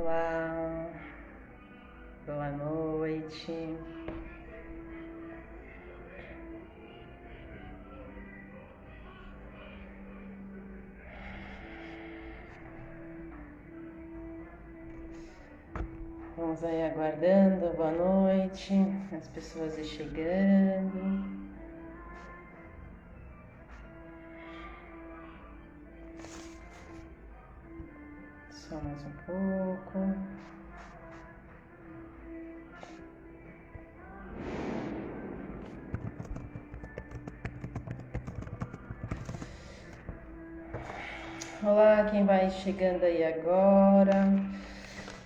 Olá, boa noite. Vamos aí aguardando, boa noite, as pessoas aí chegando. Só mais um pouco. Olá, quem vai chegando aí agora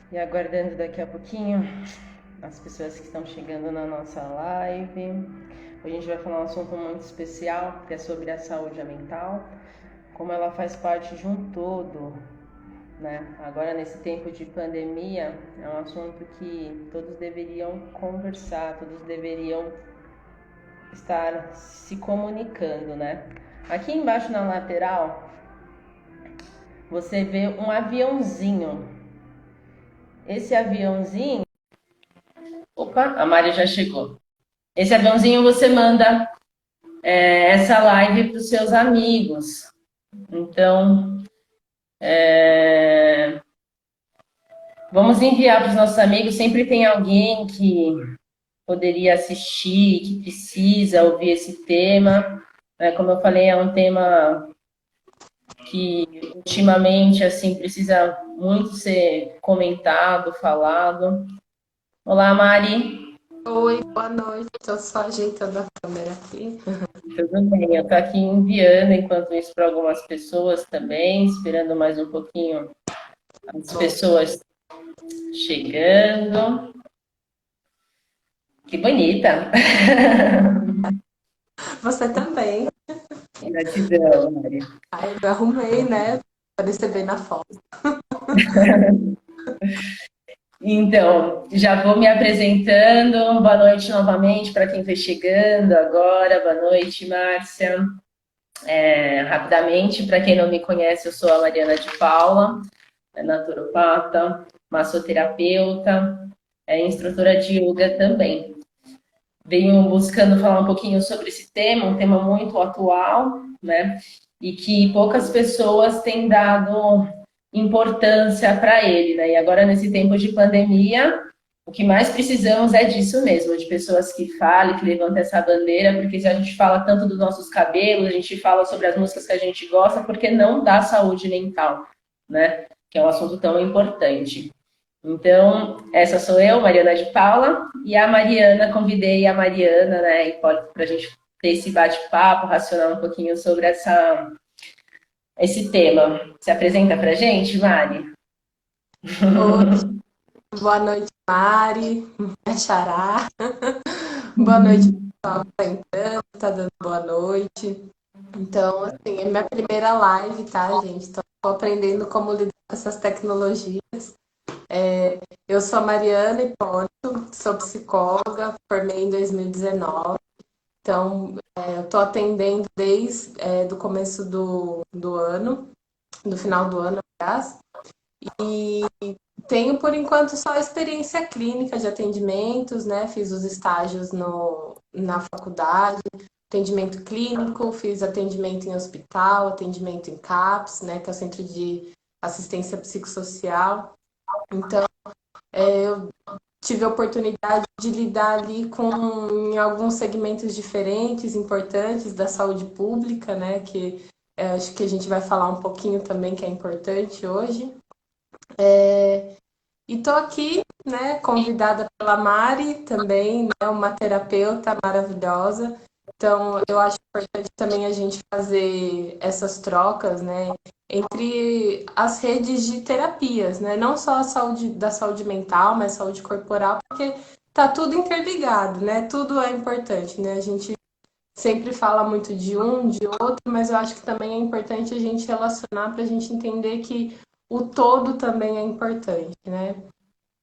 e aguardando daqui a pouquinho as pessoas que estão chegando na nossa live. Hoje a gente vai falar um assunto muito especial, que é sobre a saúde mental, como ela faz parte de um todo, né? Agora, nesse tempo de pandemia, é um assunto que todos deveriam conversar, todos deveriam estar se comunicando, né? Aqui embaixo na lateral, você vê um aviãozinho. Esse aviãozinho... Opa, a Mari já chegou. Esse aviãozinho você manda essa live para os seus amigos. Então, vamos enviar para os nossos amigos. Sempre tem alguém que poderia assistir, que precisa ouvir esse tema. Como eu falei, é um tema que ultimamente assim precisa muito ser comentado, falado. Olá, Mari. Oi, boa noite. Estou só ajeitando a câmera aqui. Tudo bem? Eu estou aqui enviando enquanto isso para algumas pessoas também, esperando mais um pouquinho as Bom, pessoas chegando. Que bonita! você também. Gratidão, Mari. Aí eu me arrumei, né? Aparecer bem na foto. Então, já vou me apresentando. Boa noite novamente para quem foi chegando agora. Boa noite, Márcia. Rapidamente, para quem não me conhece, eu sou a Mariana de Paula, naturopata, massoterapeuta, instrutora de yoga também. Venho buscando falar um pouquinho sobre esse tema, um tema muito atual, né? E que poucas pessoas têm dado importância para ele, né? E agora, nesse tempo de pandemia, o que mais precisamos é disso mesmo, de pessoas que falem, que levantem essa bandeira, porque se a gente fala tanto dos nossos cabelos, a gente fala sobre as músicas que a gente gosta, porque não dá saúde mental, né? Que é um assunto tão importante. Então, essa sou eu, Mariana de Paula, e a Mariana, convidei a Mariana, né, para a gente ter esse bate-papo, racionar um pouquinho sobre esse tema. Se apresenta para a gente, Mari? Oi, boa noite, Mari, minha xará. Boa noite, pessoal que tá entrando, tá dando boa noite. Então, assim, é minha primeira live, tá, gente? Então, tô aprendendo como lidar com essas tecnologias. Eu sou a Mariana Hipólito, sou psicóloga, formei em 2019. Então, eu estou atendendo desde do começo do ano, do final do ano, aliás, e tenho por enquanto só experiência clínica de atendimentos, né? Fiz os estágios na faculdade, atendimento clínico, fiz atendimento em hospital, atendimento em CAPS, né? Que é o Centro de Assistência Psicossocial. Então, eu tive a oportunidade de lidar ali com em alguns segmentos diferentes, importantes da saúde pública, né? Que acho que a gente vai falar um pouquinho também que é importante hoje. E tô aqui, né, convidada pela Mari também, né, uma terapeuta maravilhosa. Então, eu acho importante também a gente fazer essas trocas, né, entre as redes de terapias, né, não só a saúde da saúde mental, mas saúde corporal, porque tá tudo interligado, né? Tudo é importante, né? A gente sempre fala muito de um, de outro, mas eu acho que também é importante a gente relacionar para a gente entender que o todo também é importante, né?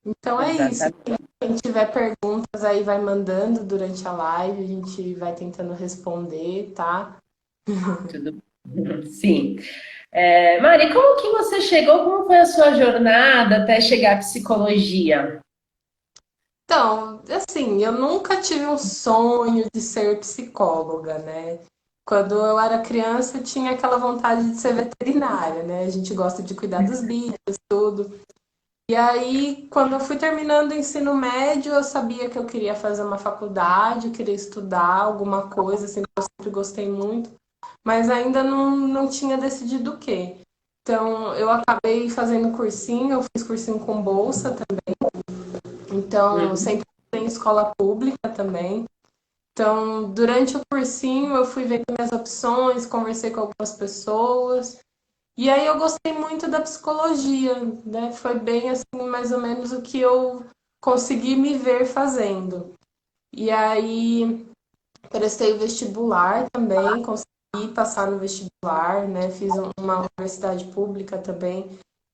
Então é isso. Exatamente. Quem tiver perguntas aí vai mandando durante a live, a gente vai tentando responder, tá? Tudo. Sim. Mari, como que você chegou? Como foi a sua jornada até chegar à psicologia? Então, assim, eu nunca tive um sonho de ser psicóloga, né? Quando eu era criança, eu tinha aquela vontade de ser veterinária, né? A gente gosta de cuidar dos bichos, tudo. E aí, quando eu fui terminando o ensino médio, eu sabia que eu queria fazer uma faculdade, eu queria estudar alguma coisa, assim, que eu sempre gostei muito, mas ainda não tinha decidido o quê. Então, eu acabei fazendo cursinho, eu fiz cursinho com bolsa também, então, eu Uhum. sempre estudei em escola pública também. Então, durante o cursinho, eu fui vendo minhas opções, conversei com algumas pessoas, e aí eu gostei muito da psicologia, né? Foi bem assim, mais ou menos o que eu consegui me ver fazendo. E aí prestei o vestibular também, consegui passar no vestibular, né? Fiz uma universidade pública também,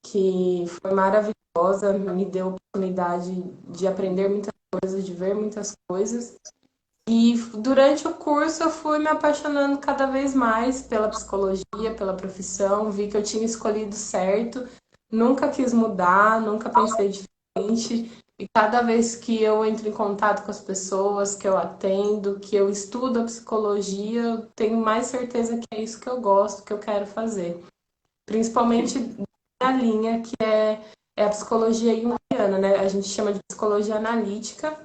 que foi maravilhosa, me deu a oportunidade de aprender muitas coisas, de ver muitas coisas. E durante o curso eu fui me apaixonando cada vez mais pela psicologia, pela profissão, vi que eu tinha escolhido certo, nunca quis mudar, nunca pensei diferente. E cada vez que eu entro em contato com as pessoas, que eu atendo, que eu estudo a psicologia, eu tenho mais certeza que é isso que eu gosto, que eu quero fazer. Principalmente na linha que é a psicologia junguiana, né? A gente chama de psicologia analítica.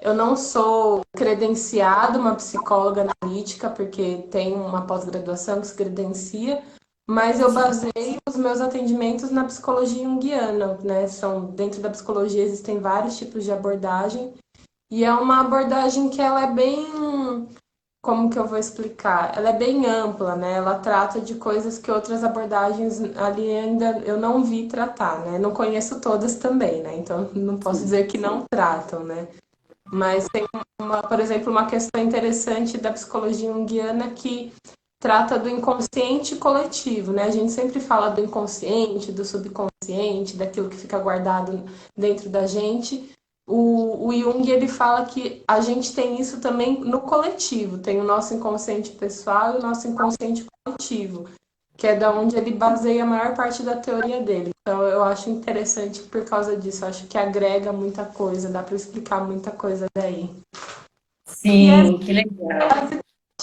Eu não sou credenciada, uma psicóloga analítica, porque tem uma pós-graduação que se credencia, mas eu baseio os meus atendimentos na psicologia junguiana, né? Dentro da psicologia existem vários tipos de abordagem, e é uma abordagem que ela é bem, como que eu vou explicar? Ela é bem ampla, né? Ela trata de coisas que outras abordagens ali ainda eu não vi tratar, né? Não conheço todas também, né? Então não posso Sim. dizer que não tratam, né? Mas tem por exemplo, uma questão interessante da psicologia junguiana que trata do inconsciente coletivo, né? A gente sempre fala do inconsciente, do subconsciente, daquilo que fica guardado dentro da gente. O Jung, ele fala que a gente tem isso também no coletivo, tem o nosso inconsciente pessoal e o nosso inconsciente coletivo, que é da onde ele baseia a maior parte da teoria dele. Então eu acho interessante por causa disso, eu acho que agrega muita coisa, dá para explicar muita coisa daí. E é Sim, que legal,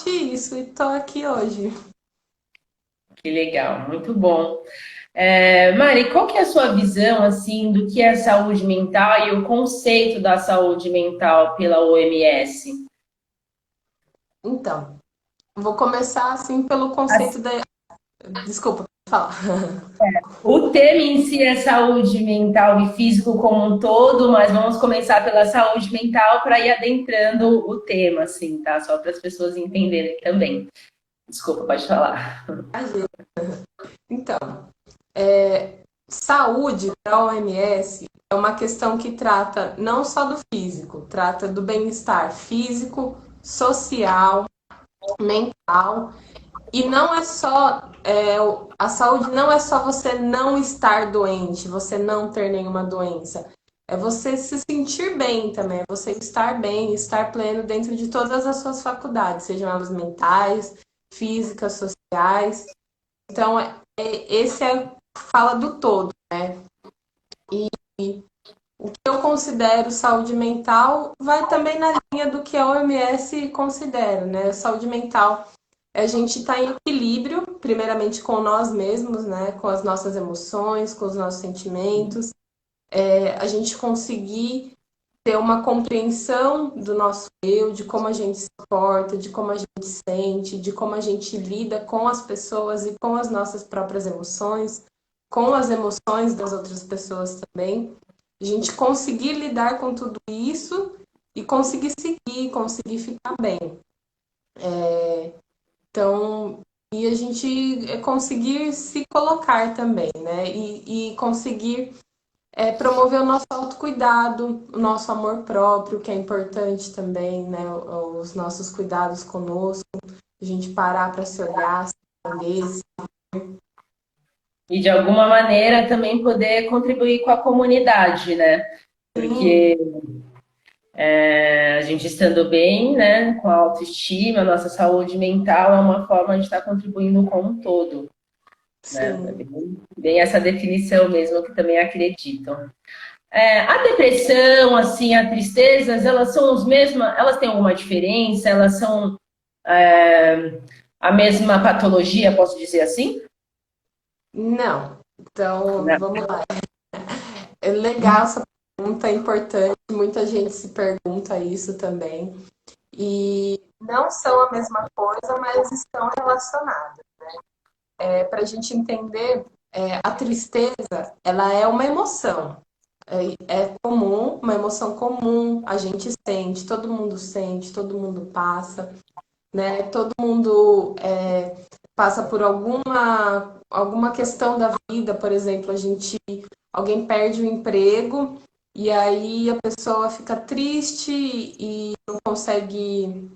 isso, e tô aqui hoje. que legal, muito bom. Mari, qual que é a sua visão assim do que é saúde mental e o conceito da saúde mental pela OMS? Então, vou começar assim pelo conceito da. Desculpa, pode falar. O tema em si é saúde mental e físico como um todo, mas vamos começar pela saúde mental para ir adentrando o tema, assim, tá? Só para as pessoas entenderem também. Desculpa, pode falar. Então, saúde da OMS é uma questão que trata não só do físico, trata do bem-estar físico, social, mental. E não é só. A saúde não é só você não estar doente, você não ter nenhuma doença. É você se sentir bem também, é você estar bem, estar pleno dentro de todas as suas faculdades, sejam elas mentais, físicas, sociais. Então, esse fala do todo. O que eu considero saúde mental vai também na linha do que a OMS considera, né? Saúde mental é a gente estar em equilíbrio, primeiramente com nós mesmos, né? Com as nossas emoções, com os nossos sentimentos, a gente conseguir ter uma compreensão do nosso eu, de como a gente se porta, de como a gente sente, de como a gente lida com as pessoas e com as nossas próprias emoções, com as emoções das outras pessoas também. A gente conseguir lidar com tudo isso e conseguir seguir, conseguir ficar bem. Então, e a gente conseguir se colocar também, né? E conseguir promover o nosso autocuidado, o nosso amor próprio, que é importante também, né? Os nossos cuidados conosco, a gente parar para se olhar, se entender. E de alguma maneira também poder contribuir com a comunidade, né? Sim, Porque a gente estando bem, né, com a autoestima, a nossa saúde mental é uma forma de estar contribuindo com um todo. né? É sim. bem essa definição mesmo que também acreditam. A depressão, assim, a tristeza, elas são os mesmas, elas têm alguma diferença? Elas são a mesma patologia, posso dizer assim? Não. Então, Não. vamos lá. É legal essa pergunta, é importante. Muita gente se pergunta isso também. E não são a mesma coisa, mas estão relacionadas. Para a gente entender, a tristeza, ela é uma emoção. É comum, uma emoção comum, a gente sente, todo mundo passa, né? Todo mundo passa por alguma questão da vida, por exemplo, alguém perde o emprego e aí a pessoa fica triste e não consegue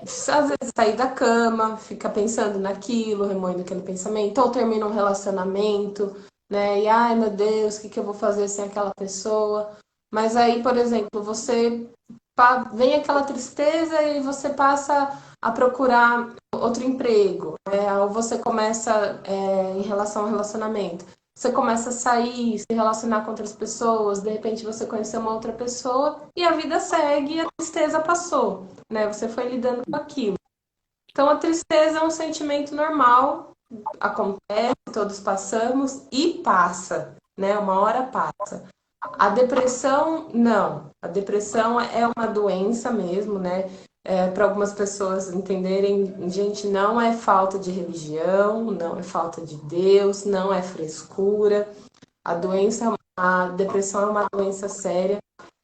às vezes sair da cama, fica pensando naquilo, remoendo aquele pensamento, ou termina um relacionamento, né? E ai meu Deus, o que que eu vou fazer sem aquela pessoa? Mas aí, por exemplo, vem aquela tristeza e você passa a procurar outro emprego, né? Ou você começa, em relação ao relacionamento, você começa a sair, se relacionar com outras pessoas, de repente você conheceu uma outra pessoa e a vida segue e a tristeza passou, né? Você foi lidando com aquilo. Então a tristeza é um sentimento normal, acontece, todos passamos e passa, né? Uma hora passa. A depressão, não. A depressão é uma doença mesmo, né? Para algumas pessoas entenderem, gente, não é falta de religião, não é falta de Deus, não é frescura. A depressão é uma doença séria.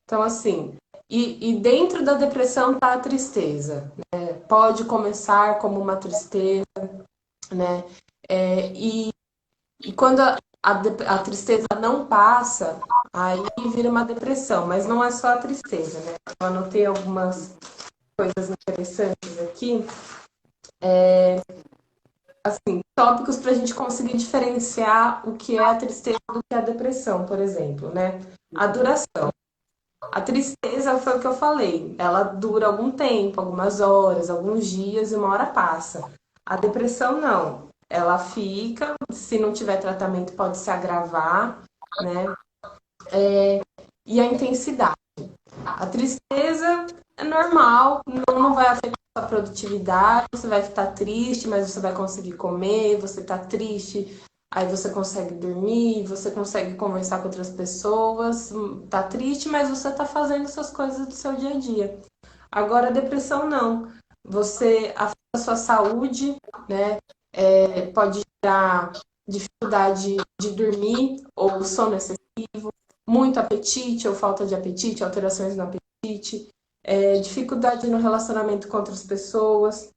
Então, assim, e dentro da depressão tá a tristeza, né? Pode começar como uma tristeza, né? E quando a tristeza não passa, aí vira uma depressão, mas não é só a tristeza, né? Eu anotei algumas coisas interessantes aqui, assim, tópicos para a gente conseguir diferenciar o que é a tristeza do que é a depressão, por exemplo, né? A duração. A tristeza foi o que eu falei, ela dura algum tempo, algumas horas, alguns dias e uma hora passa. A depressão não, ela fica, se não tiver tratamento pode se agravar, né? E a intensidade. A tristeza é normal, não vai afetar a produtividade, você vai estar triste, mas você vai conseguir comer, você está triste, aí você consegue dormir, você consegue conversar com outras pessoas, tá triste, mas você está fazendo suas coisas do seu dia a dia. Agora a depressão não. Você afeta a sua saúde, né? Pode gerar dificuldade de dormir ou sono excessivo, muito apetite ou falta de apetite, alterações no apetite, dificuldade no relacionamento com outras pessoas.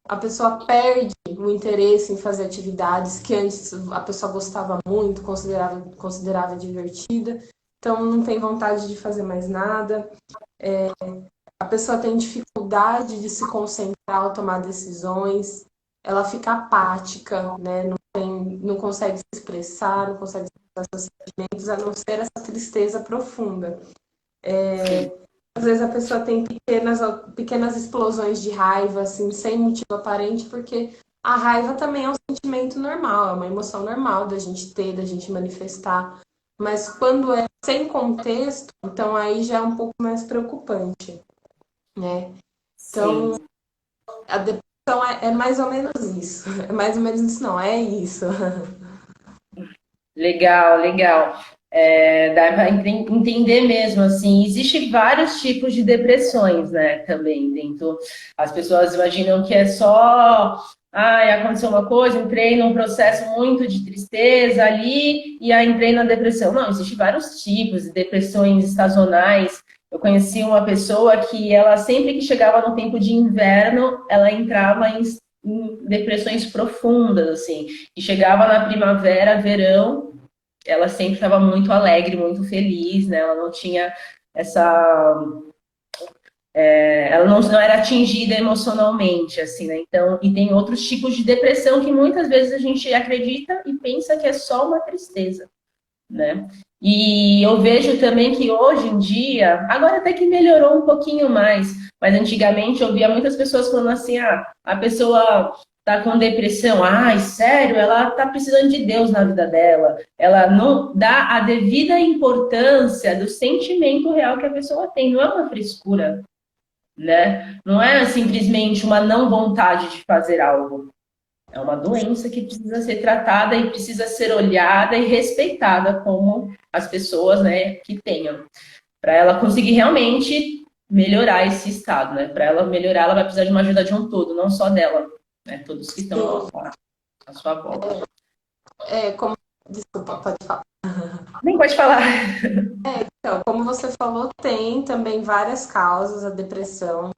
A pessoa perde o interesse em fazer atividades que antes a pessoa gostava muito, considerava divertida, então não tem vontade de fazer mais nada. A pessoa tem dificuldade de se concentrar ao tomar decisões, ela fica apática, né? Não consegue se expressar, não consegue expressar seus sentimentos, a não ser essa tristeza profunda. Sim. Às vezes a pessoa tem pequenas explosões de raiva, assim, sem motivo aparente, porque a raiva também é um sentimento normal, é uma emoção normal da gente ter, da gente manifestar. Mas quando é sem contexto, então aí já é um pouco mais preocupante, né? Então, Sim. a depressão é mais ou menos isso. É mais ou menos isso, não, é isso. Legal, legal. Dá para entender mesmo, assim, existe vários tipos de depressões, né, também dentro. As pessoas imaginam que é só, aconteceu uma coisa, entrei num processo muito de tristeza ali e aí entrei na depressão. Não, existe vários tipos de depressões estacionais. Eu conheci uma pessoa que ela sempre que chegava no tempo de inverno, ela entrava em depressões profundas, assim, e chegava na primavera, verão, ela sempre estava muito alegre, muito feliz, né? Ela não tinha essa. Ela não era atingida emocionalmente, assim, né? Então, e tem outros tipos de depressão que muitas vezes a gente acredita e pensa que é só uma tristeza. né? E eu vejo também que hoje em dia, agora até que melhorou um pouquinho mais, mas antigamente eu via muitas pessoas falando assim, a pessoa tá com depressão, ai, sério, ela tá precisando de Deus na vida dela, ela não dá a devida importância do sentimento real que a pessoa tem, não é uma frescura, né? Não é simplesmente uma não vontade de fazer algo. É uma doença que precisa ser tratada e precisa ser olhada e respeitada como as pessoas, né, que tenham, para ela conseguir realmente melhorar esse estado, né? Para ela melhorar, ela vai precisar de uma ajuda de um todo, não só dela, né? Todos que estão Sim, à sua volta. como. Desculpa, pode falar. Nem pode falar. Então, como você falou, tem também várias causas a depressão.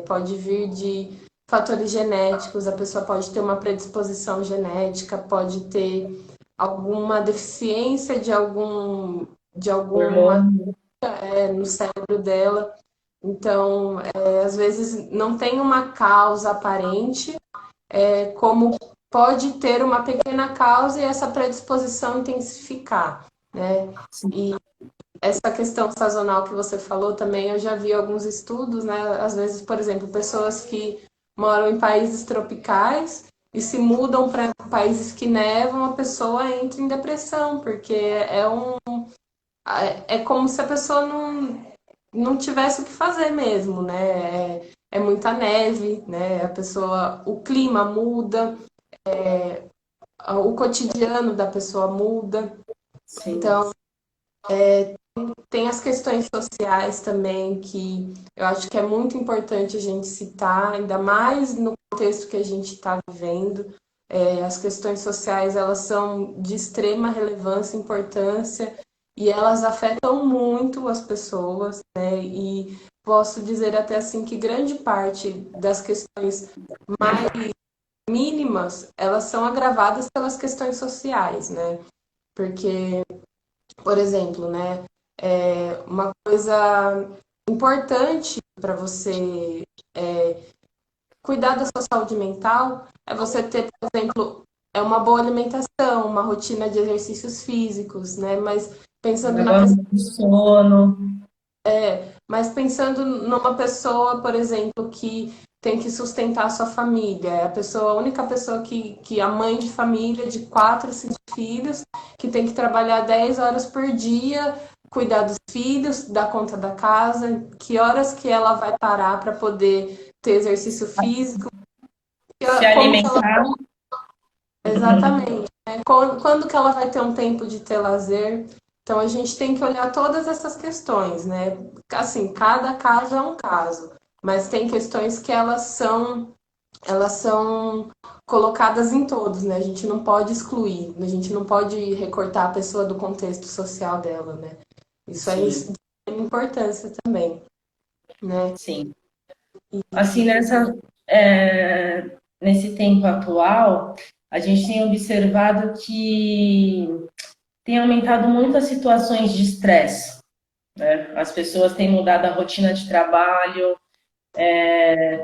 Pode vir de fatores genéticos, a pessoa pode ter uma predisposição genética, pode ter alguma deficiência de alguma Hormônio. no cérebro dela. Então, às vezes não tem uma causa aparente, como pode ter uma pequena causa e essa predisposição intensificar, né? E essa questão sazonal que você falou também, eu já vi alguns estudos, né? Às vezes, por exemplo, pessoas que moram em países tropicais e se mudam para países que nevam, a pessoa entra em depressão, porque é como se a pessoa não tivesse o que fazer mesmo, né? É muita neve, né? A pessoa, o clima muda, o cotidiano da pessoa muda. Sim, Então, tem as questões sociais também, que eu acho que é muito importante a gente citar, ainda mais no contexto que a gente está vivendo. As questões sociais, elas são de extrema relevância e importância e elas afetam muito as pessoas, né? E posso dizer até assim que grande parte das questões mais mínimas, elas são agravadas pelas questões sociais, né? Porque, por exemplo, né, uma coisa importante para você cuidar da sua saúde mental é você ter, por exemplo, uma boa alimentação, uma rotina de exercícios físicos, né? Pensando na negócio do sono. Mas pensando numa pessoa, por exemplo, que tem que sustentar a sua família, é a única pessoa que a mãe de família de 4, 5 filhos, que tem que trabalhar 10 horas por dia, cuidar dos filhos, dar conta da casa, que horas que ela vai parar para poder ter exercício físico, Se como que ela. alimentar. Exatamente, né? Quando que ela vai ter um tempo de ter lazer? Então a gente tem que olhar todas essas questões, né? Assim, cada caso é um caso, mas tem questões que elas são colocadas em todos, né? A gente não pode excluir, a gente não pode recortar a pessoa do contexto social dela, né? Isso é de Sim, extrema importância também, né? sim. Assim, nesse tempo atual, a gente tem observado que tem aumentado muito as situações de estresse, né? As pessoas têm mudado a rotina de trabalho,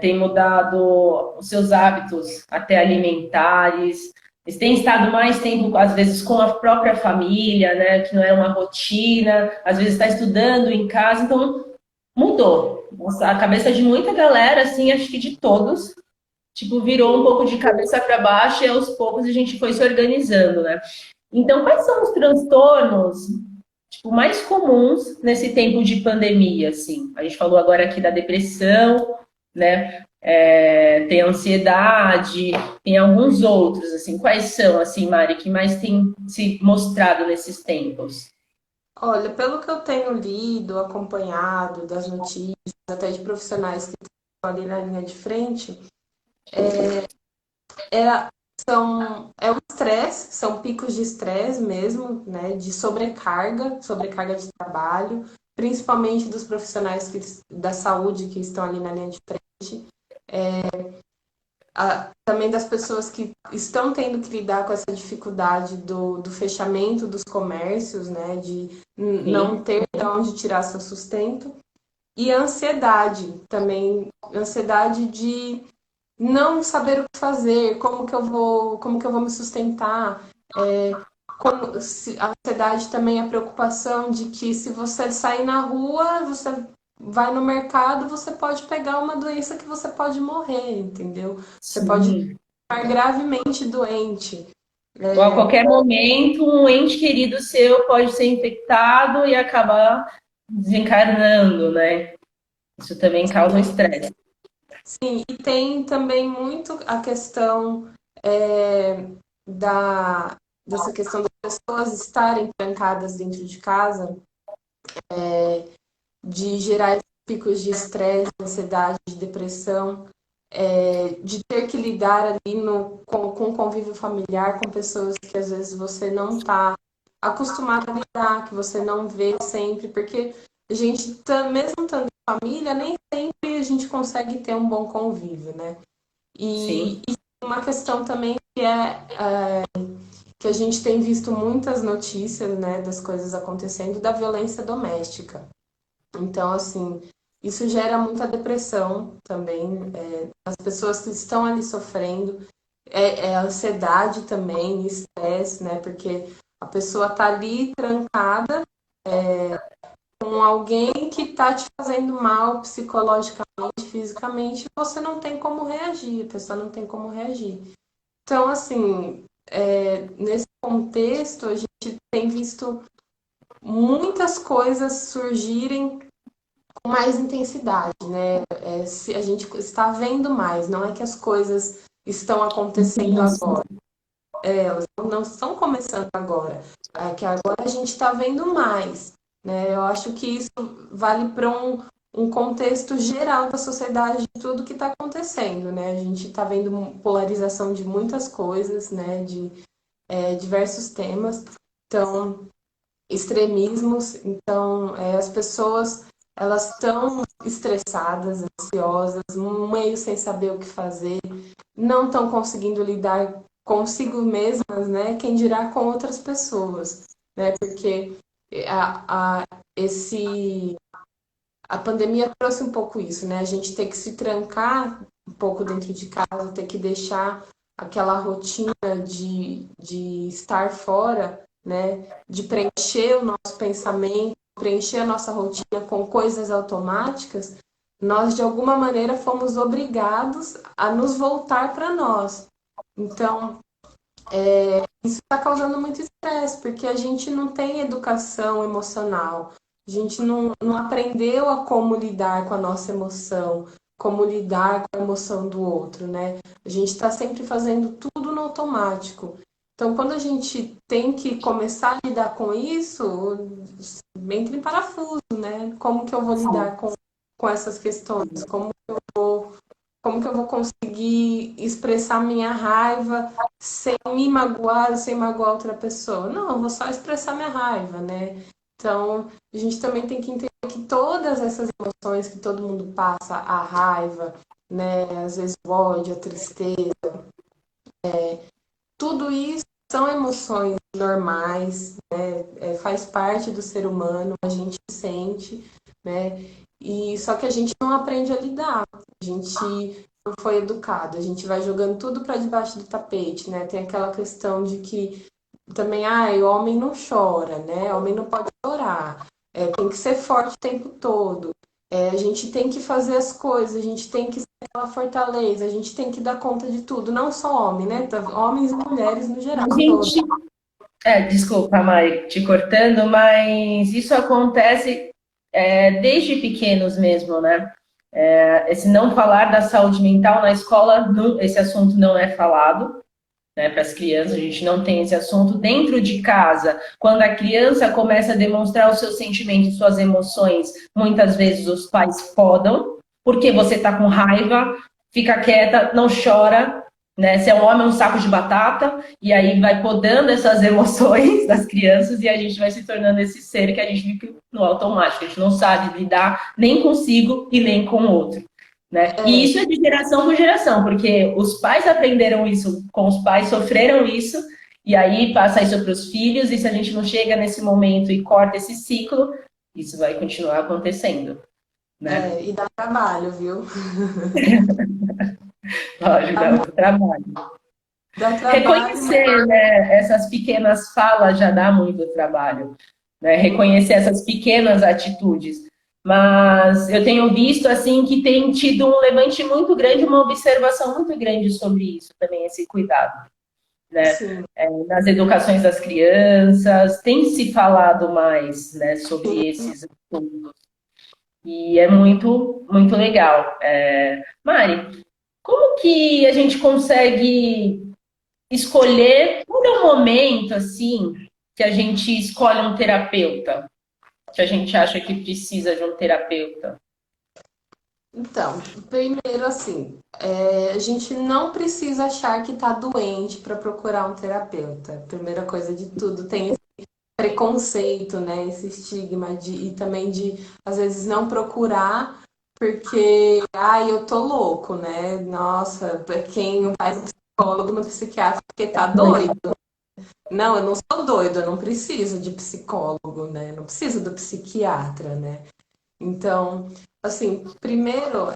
têm mudado os seus hábitos até alimentares, eles têm estado mais tempo, às vezes, com a própria família, né? Que não é uma rotina, às vezes está estudando em casa, então mudou. Nossa, a cabeça de muita galera, assim, acho que de todos, tipo, virou um pouco de cabeça para baixo e aos poucos a gente foi se organizando, né? Então, quais são os transtornos, tipo, mais comuns nesse tempo de pandemia, assim? A gente falou agora aqui da depressão, né? Tem a ansiedade, tem alguns outros, assim. Quais são, assim, Mari, que mais tem se mostrado nesses tempos? Olha, pelo que eu tenho lido, acompanhado das notícias, até de profissionais que estão ali na linha de frente, é, é o estresse, são picos de estresse mesmo, né? De sobrecarga de trabalho, principalmente dos profissionais da saúde que estão ali na linha de frente. Também das pessoas que estão tendo que lidar com essa dificuldade do fechamento dos comércios, né? De não Sim. ter de onde tirar seu sustento. E a ansiedade também, ansiedade de não saber o que fazer, como que eu vou me sustentar. A ansiedade também é a preocupação de que se você sair na rua, você vai no mercado, você pode pegar uma doença que você pode morrer, entendeu? Você pode Sim. ficar gravemente doente. Ou a qualquer momento, um ente querido seu pode ser infectado e acabar desencarnando, né? Isso também causa um estresse. Sim, e tem também muito a questão é, da, dessa questão das pessoas estarem trancadas dentro de casa, de gerar esses picos de estresse, de ansiedade, de depressão, de ter que lidar ali com o convívio familiar, com pessoas que às vezes você não está acostumado a lidar, que você não vê sempre, porque a gente, mesmo estando em família, nem sempre a gente consegue ter um bom convívio, né? E Sim. uma questão também que a gente tem visto muitas notícias, né, das coisas acontecendo, da violência doméstica. Então, assim, isso gera muita depressão também, as pessoas que estão ali sofrendo, ansiedade também, estresse, né, porque a pessoa tá ali trancada com alguém que está te fazendo mal psicologicamente, fisicamente, você não tem como reagir, a pessoa não tem como reagir. Então, assim, nesse contexto, a gente tem visto muitas coisas surgirem com mais intensidade, né? Se a gente está vendo mais, não é que as coisas estão acontecendo agora, elas não estão começando agora, é que agora a gente está vendo mais, né? Eu acho que isso vale para um contexto geral da sociedade de tudo que está acontecendo, né? A gente está vendo polarização de muitas coisas, né? De diversos temas, então extremismos, então as pessoas elas estão estressadas, ansiosas, meio sem saber o que fazer, não estão conseguindo lidar consigo mesmas, né? Quem dirá com outras pessoas, né? Porque a, a, esse a pandemia trouxe um pouco isso, né? A gente tem que se trancar um pouco dentro de casa, ter que deixar aquela rotina de estar fora, né? De preencher o nosso pensamento, preencher a nossa rotina com coisas automáticas, nós de alguma maneira fomos obrigados a nos voltar para nós. Então, isso está causando muito estresse, porque a gente não tem educação emocional, a gente não aprendeu a como lidar com a nossa emoção, como lidar com a emoção do outro, né? A gente está sempre fazendo tudo no automático. Então, quando a gente tem que começar a lidar com isso, entra em parafuso, né? Como que eu vou lidar com essas questões? Como que eu vou conseguir expressar minha raiva sem me magoar, sem magoar outra pessoa? Não, eu vou só expressar minha raiva, né? Então, a gente também tem que entender que todas essas emoções que todo mundo passa, a raiva, né, às vezes o ódio, a tristeza, tudo isso são emoções normais, né? Faz parte do ser humano, a gente sente, né? E só que a gente não aprende a lidar. A gente não foi educado, a gente vai jogando tudo para debaixo do tapete, né? Tem aquela questão de que também, o homem não chora, né? O homem não pode chorar. Tem que ser forte o tempo todo. A gente tem que fazer as coisas, a gente tem que ser aquela fortaleza, a gente tem que dar conta de tudo, não só homem, né? Homens e mulheres no geral, A todos. gente, desculpa, Mai, te cortando, mas isso acontece desde pequenos mesmo, né? Esse não falar da saúde mental na escola, esse assunto não é falado, né, para as crianças, a gente não tem esse assunto. Dentro de casa, quando a criança começa a demonstrar os seus sentimentos, suas emoções, muitas vezes os pais podam, porque você está com raiva, fica quieta, não chora, né? Se é um homem, é um saco de batata, e aí vai podando essas emoções das crianças e a gente vai se tornando esse ser que a gente fica no automático, a gente não sabe lidar nem consigo e nem com o outro. Né? E isso é de geração por geração, porque os pais aprenderam isso com os pais, sofreram isso, e aí passa isso para os filhos, e se a gente não chega nesse momento e corta esse ciclo, isso vai continuar acontecendo. Né? E dá trabalho, viu? Lógico, dá muito trabalho. Dá trabalho, mas Reconhecer, né, essas pequenas falas já dá muito trabalho, né? Reconhecer essas pequenas atitudes. Mas eu tenho visto assim que tem tido um levante muito grande, uma observação muito grande sobre isso também, esse cuidado, né? sim, Nas educações das crianças, tem se falado mais, né, sobre sim. esses assuntos. E é muito, muito legal. Mari, como que a gente consegue escolher qual é o momento assim que a gente escolhe um terapeuta, que a gente acha que precisa de um terapeuta? Então, primeiro assim, a gente não precisa achar que tá doente para procurar um terapeuta. Primeira coisa de tudo, tem esse preconceito, né? Esse estigma e também de às vezes não procurar porque, ai, eu tô louco, né? Nossa, quem vai no psicólogo, no psiquiatra, porque tá doido. Não, eu não sou doido, eu não preciso de psicólogo, né? Não preciso do psiquiatra, né? Então, assim, primeiro,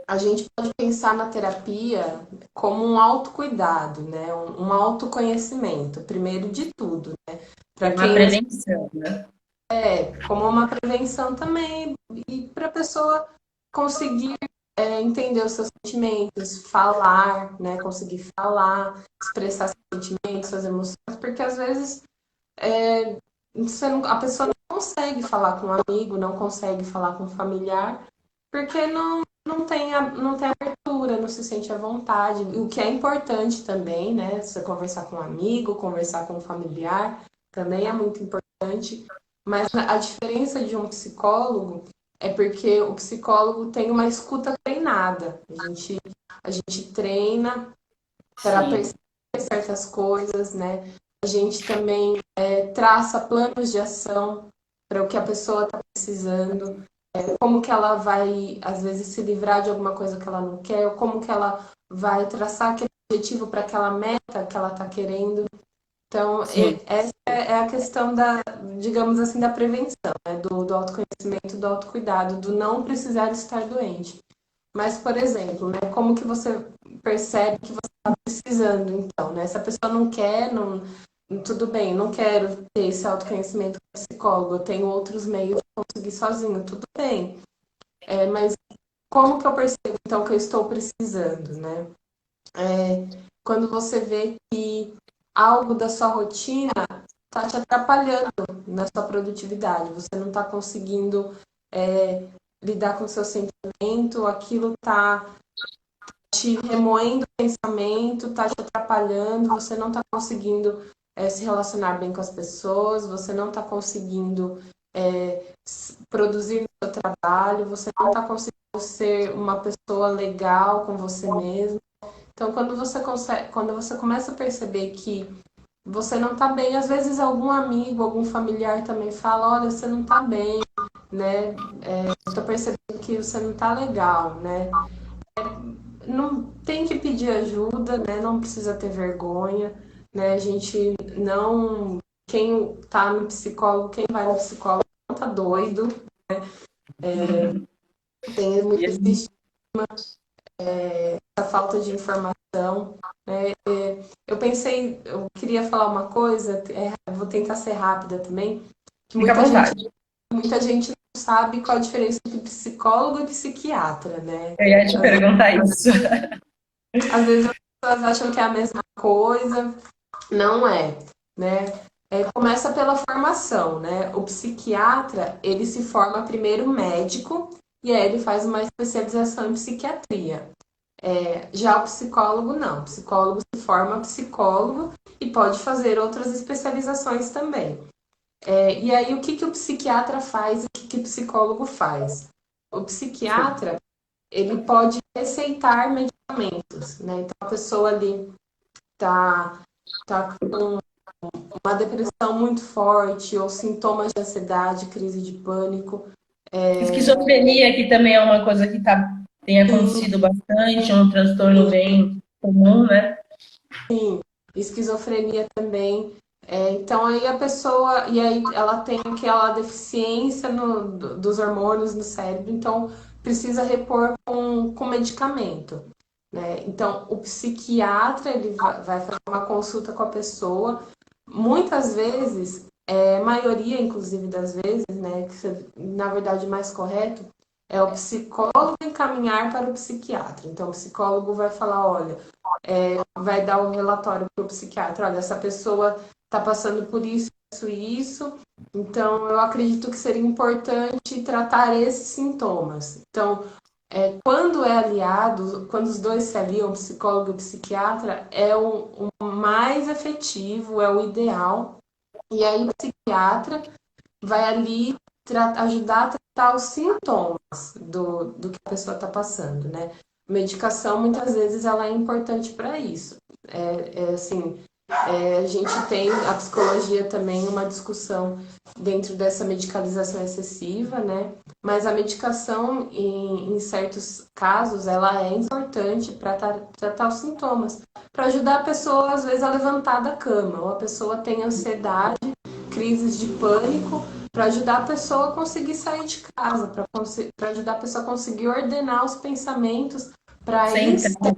a gente pode pensar na terapia como um autocuidado, né? Um autoconhecimento, primeiro de tudo, né? É Para uma quem prevenção, né? como uma prevenção também, e para a pessoa conseguir entender os seus sentimentos, falar, né? Conseguir falar, expressar seus sentimentos, suas emoções, porque às vezes a pessoa não consegue falar com um amigo, não consegue falar com um familiar, porque não tem abertura, não se sente à vontade. E o que é importante também, né? Você conversar com um amigo, conversar com um familiar, também é muito importante. Mas a diferença de um psicólogo é porque o psicólogo tem uma escuta treinada. A gente treina para Sim, perceber certas coisas, né? A gente também traça planos de ação para o que a pessoa está precisando, como que ela vai, às vezes, se livrar de alguma coisa que ela não quer, ou como que ela vai traçar aquele objetivo para aquela meta que ela está querendo. Então, sim, essa é a questão da, digamos assim, da prevenção, né? Do autoconhecimento, do autocuidado, do não precisar estar doente. Mas, por exemplo, né, como que você percebe que você está precisando, então, né? Se a pessoa não quer, não, tudo bem, não quero ter esse autoconhecimento com psicólogo, eu tenho outros meios de conseguir sozinho, tudo bem. Mas como que eu percebo, então, que eu estou precisando, né? Quando você vê que algo da sua rotina está te atrapalhando na sua produtividade, você não está conseguindo lidar com o seu sentimento, aquilo está te remoendo o pensamento, tá te atrapalhando, você não tá conseguindo se relacionar bem com as pessoas, você não tá conseguindo produzir no seu trabalho, você não tá conseguindo ser uma pessoa legal com você mesmo. Então, quando você começa a perceber que você não tá bem, às vezes algum amigo, algum familiar também fala, olha, você não tá bem, né? Eu tô percebendo que você não tá legal, né? Não tem que pedir ajuda, né? Não precisa ter vergonha, né? A gente não. Quem tá no psicólogo, quem vai no psicólogo não tá doido. Tem muito esse essa falta de informação, né? Eu pensei, eu queria falar uma coisa, vou tentar ser rápida também, que fica à vontade. muita gente não sabe qual a diferença entre psicólogo e psiquiatra, né? Eu ia te perguntar isso. Às vezes as pessoas acham que é a mesma coisa, não é, né? Começa pela formação, né? O psiquiatra, ele se forma primeiro médico e aí ele faz uma especialização em psiquiatria. Já o psicólogo, não. O psicólogo se forma psicólogo e pode fazer outras especializações também. E aí, o que que o psiquiatra faz e o que que o psicólogo faz? O Sim. psiquiatra, ele pode receitar medicamentos, né? Então, a pessoa ali tá com uma depressão muito forte ou sintomas de ansiedade, crise de pânico. Esquizofrenia, que também é uma coisa que tem Sim, acontecido bastante, é um transtorno bem comum, né? esquizofrenia também. Então aí a pessoa, e aí ela tem aquela deficiência dos hormônios no cérebro, então precisa repor com medicamento. né? Então, o psiquiatra ele vai fazer uma consulta com a pessoa. Muitas vezes, maioria, inclusive, das vezes, né, na verdade, o mais correto é o psicólogo encaminhar para o psiquiatra. Então, o psicólogo vai falar, olha, vai dar o relatório para o psiquiatra, olha, essa pessoa está passando por isso, isso e isso, então eu acredito que seria importante tratar esses sintomas. Então, quando é aliado, quando os dois se aliam, o psicólogo e o psiquiatra, é o mais efetivo, é o ideal. E aí o psiquiatra vai ali ajudar a tratar os sintomas do que a pessoa está passando, né? Medicação, muitas vezes, ela é importante para isso. Assim, a gente tem a psicologia também uma discussão dentro dessa medicalização excessiva, né? Mas a medicação, em certos casos, ela é importante para tratar os sintomas, para ajudar a pessoa, às vezes, a levantar da cama, ou a pessoa tem ansiedade, crises de pânico, para ajudar a pessoa a conseguir sair de casa, para ajudar a pessoa a conseguir ordenar os pensamentos, para Central.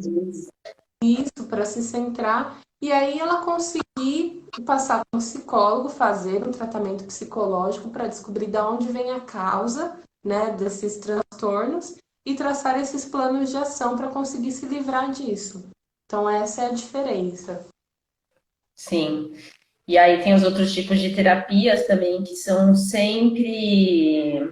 isso, para se centrar, e aí ela conseguir passar com um psicólogo, fazer um tratamento psicológico para descobrir de onde vem a causa, né, desses transtornos e traçar esses planos de ação para conseguir se livrar disso. Então, essa é a diferença. Sim. E aí tem os outros tipos de terapias também que são sempre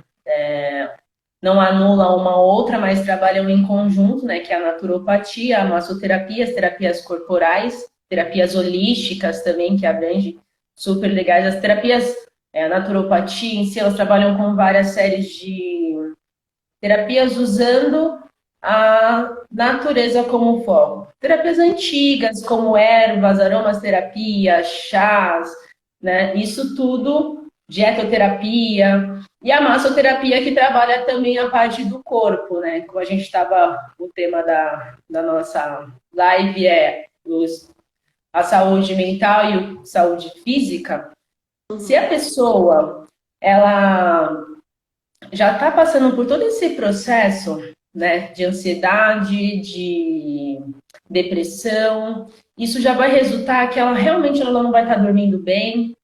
não anulam uma outra, mas trabalham em conjunto, né? Que é a naturopatia, a massoterapia, as terapias corporais, terapias holísticas também, que abrange super legais. As terapias, a naturopatia em si, elas trabalham com várias séries de terapias usando a natureza como foco. Terapias antigas, como ervas, aromaterapia, chás, né? Isso tudo, dietoterapia, e a massoterapia que trabalha também a parte do corpo, né? Como a gente estava, o tema da nossa live a saúde mental e a saúde física. Se a pessoa ela já está passando por todo esse processo, né, de ansiedade, de depressão, isso já vai resultar que ela realmente ela não vai estar dormindo bem,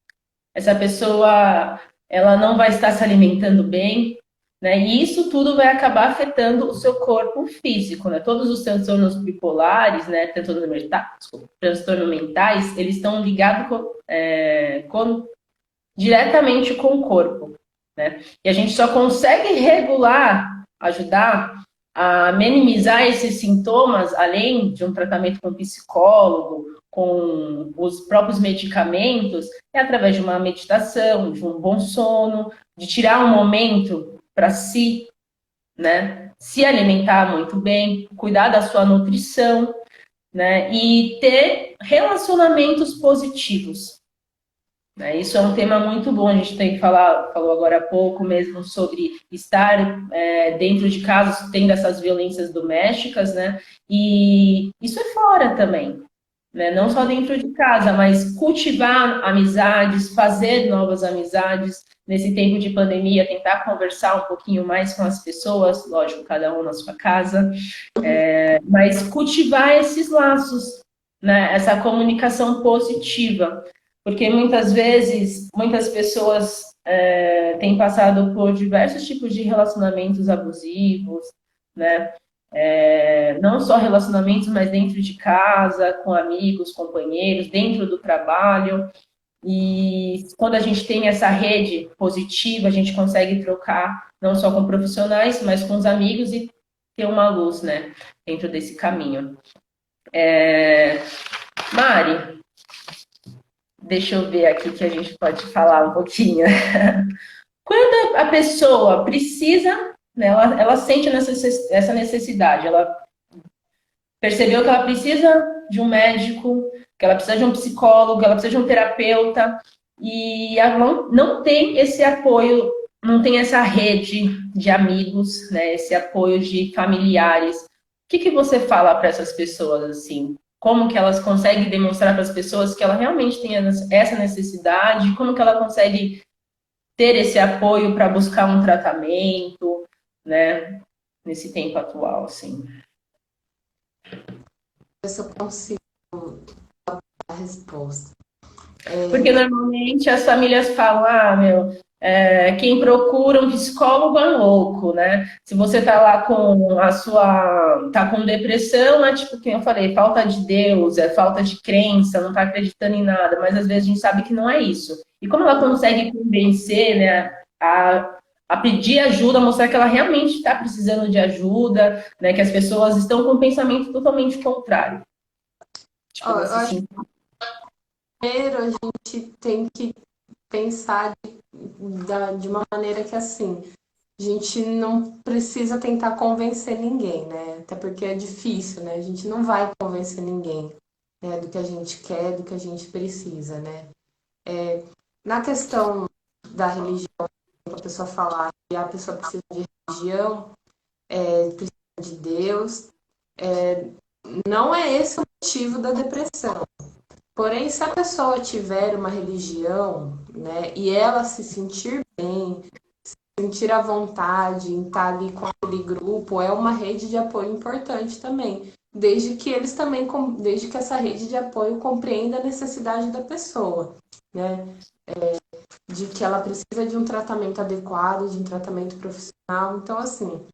essa pessoa ela não vai estar se alimentando bem, né? E isso tudo vai acabar afetando o seu corpo físico, né? Todos os transtornos bipolares, né, transtornos mentais, eles estão ligados diretamente com o corpo, né? E a gente só consegue regular, ajudar a minimizar esses sintomas, além de um tratamento com psicólogo, com os próprios medicamentos, é através de uma meditação, de um bom sono, de tirar um momento para si, né? Se alimentar muito bem, cuidar da sua nutrição, né? E ter relacionamentos positivos, né? Isso é um tema muito bom, a gente tem que falar, falou agora há pouco mesmo sobre estar dentro de casa tendo essas violências domésticas, né? E isso é fora também, né? Não só dentro de casa, mas cultivar amizades, fazer novas amizades. Nesse tempo de pandemia, tentar conversar um pouquinho mais com as pessoas, lógico, cada um na sua casa, mas cultivar esses laços, né? Essa comunicação positiva, porque muitas vezes muitas pessoas têm passado por diversos tipos de relacionamentos abusivos, né? Não só relacionamentos, mas dentro de casa, com amigos, companheiros, dentro do trabalho. E quando a gente tem essa rede positiva, a gente consegue trocar não só com profissionais, mas com os amigos e ter uma luz, né, dentro desse caminho. Mari, deixa eu ver aqui que a gente pode falar um pouquinho. Quando a pessoa precisa, né, ela sente essa necessidade, ela percebeu que ela precisa de um médico, que ela precisa de um psicólogo, que ela precisa de um terapeuta, e ela não tem esse apoio, não tem essa rede de amigos, né, esse apoio de familiares. O que você fala para essas pessoas, assim? Como que elas conseguem demonstrar para as pessoas que ela realmente tem essa necessidade? Como que ela consegue ter esse apoio para buscar um tratamento, né, nesse tempo atual, assim? ver se eu consigo a resposta. Porque normalmente as famílias falam, quem procura um psicólogo é louco, né? Se você tá lá tá com depressão, é tipo, quem eu falei, falta de Deus, é falta de crença, não tá acreditando em nada, mas às vezes a gente sabe que não é isso. E como ela consegue convencer, né, a pedir ajuda, mostrar que ela realmente está precisando de ajuda, né, que as pessoas estão com um pensamento totalmente contrário. Ó, Tipo, eu nesse acho que sentido. primeiro a gente tem que pensar de uma maneira que assim, a gente não precisa tentar convencer ninguém, né? Até porque é difícil, né? A gente não vai convencer ninguém, né, do que a gente quer, do que a gente precisa, né? Na questão da religião, a pessoa falar que a pessoa precisa de religião, precisa de Deus, não é esse o motivo da depressão. Porém, se a pessoa tiver uma religião, né, e ela se sentir bem, sentir a vontade em estar ali com aquele grupo, é uma rede de apoio importante também. Desde que eles também, desde que essa rede de apoio compreenda a necessidade da pessoa, né? De que ela precisa de um tratamento adequado, de um tratamento profissional. Então, assim,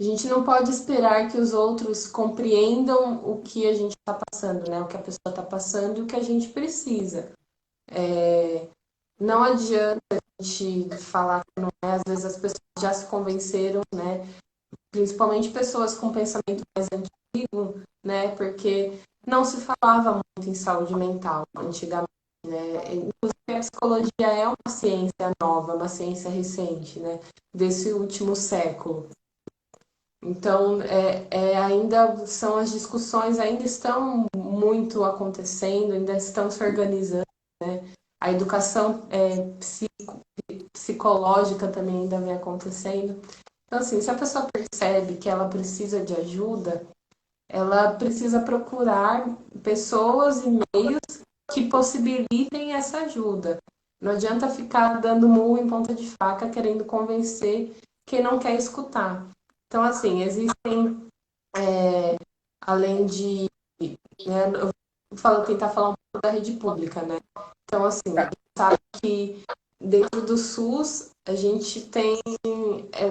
a gente não pode esperar que os outros compreendam o que a gente está passando, né? O que a pessoa está passando e o que a gente precisa. Não adianta a gente falar que não é, às vezes as pessoas já se convenceram, né? Principalmente pessoas com pensamento mais antigo, né? Porque não se falava muito em saúde mental antigamente, né? Inclusive a psicologia é uma ciência nova, uma ciência recente, né? Desse último século. Então, ainda são as discussões, ainda estão muito acontecendo, ainda estão se organizando, né? A educação psicológica também ainda vem acontecendo. Então, assim, se a pessoa percebe que ela precisa de ajuda, ela precisa procurar pessoas e meios que possibilitem essa ajuda. Não adianta ficar dando murro em ponta de faca, querendo convencer quem não quer escutar. Então, assim, existem, além de, né, eu falo, tentar falar um pouco da rede pública, né? Então, assim, a Tá. gente sabe que dentro do SUS, a gente tem,